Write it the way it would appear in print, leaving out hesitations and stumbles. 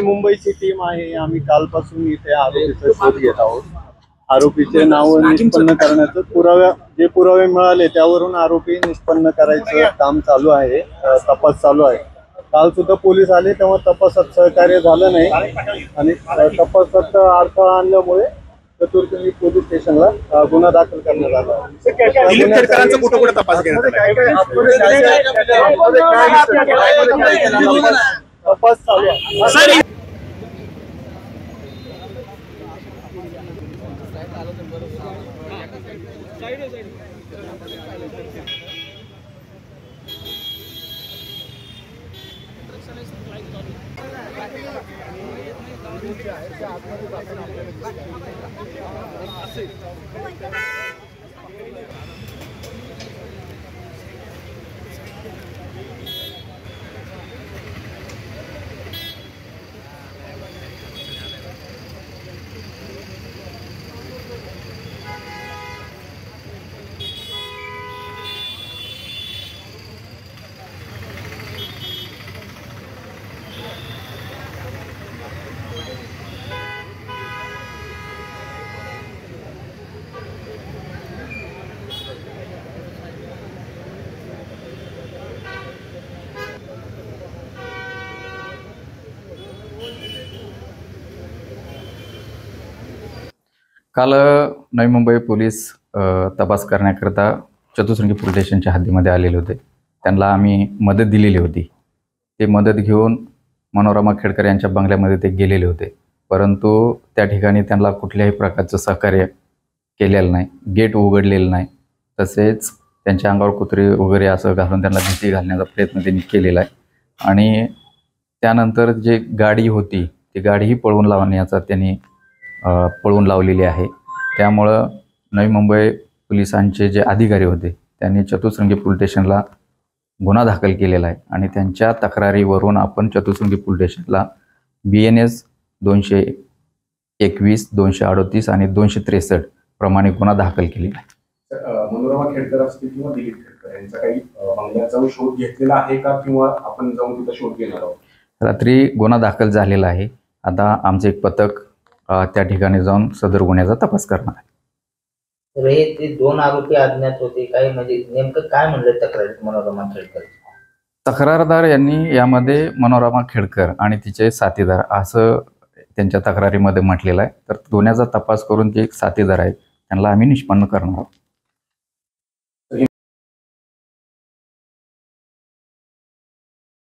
मुंबईची टीम आहे, आम्ही कालपासून इथे आरोपीचा शोध घेत आहोत। आरोपीचे नाव निष्पन्न करण्याचं जे पुरावे मिळाले त्यावरून आरोपी निष्पन्न करायचं काम चालू आहे, तपास चालू आहे। काल सुद्धा पोलीस आले तेव्हा तपासात सहकार्य झालं नाही आणि तपासात अडथळा आणल्यामुळे चतुर्संगी पोलीस स्टेशनला गुन्हा दाखल करण्यात आला। तपास चालू आहे। काल नवी मुंबई पोलीस तपास करण्याकरता चतुसंगी पोलीस स्टेशनच्या हद्दीमध्ये आलेले होते। त्यांना आम्ही मदत दिलेली होती। ते मदत घेऊन मनोरमा खेडकर यांच्या बंगल्यामध्ये ते गेलेले होते, परंतु त्या ठिकाणी त्यांना कुठल्याही प्रकारचं सहकार्य केलेलं नाही, गेट उघडलेलं नाही, तसेच त्यांच्या अंगावर कुत्रे वगैरे असं घालून त्यांना भीती घालण्याचा प्रयत्न त्यांनी केलेला आहे। आणि त्यानंतर जे गाडी होती ती गाडीही पळवून लावण्याचा त्यांनी पळवून लावलेली आहे। त्यामुळं नवी मुंबई पोलिसांचे जे अधिकारी होते त्यांनी चतुसंगी पोलीस स्टेशनला गुन्हा दाखल केलेला आहे आणि त्यांच्या तक्रारीवरून आपण चतुसंगी पोलीस स्टेशनला BNS 221, 238 आणि 263 प्रमाणे गुन्हा दाखल केलेला आहे। मनोरमा खेडकर असतील किंवा दिलीप खेडकर यांचा काही बंगल्याचा शोध घेतलेला आहे का, किंवा आपण जाऊन तिथं शोध घेणार आहोत? रात्री गुन्हा दाखल झालेला आहे। आता आमचे एक पथक त्या ठिकाणी जाऊन सदर गुन्ह्याचा तपास करणार आहे। तर हे ते दोन आरोपी अज्ञात होते, काही म्हणजे नेमकं काय म्हणलं तक्रारीत मनोरमा खेडकर? तक्रारदार यांनी यामध्ये मनोरमा खेडकर आणि तिचे साथीदार असं त्यांच्या तक्रारीमध्ये म्हटलेलं आहे। तर गुन्ह्याचा तपास करून जे साथीदार आहेत त्यांना आम्ही निष्पन्न करणार आहोत।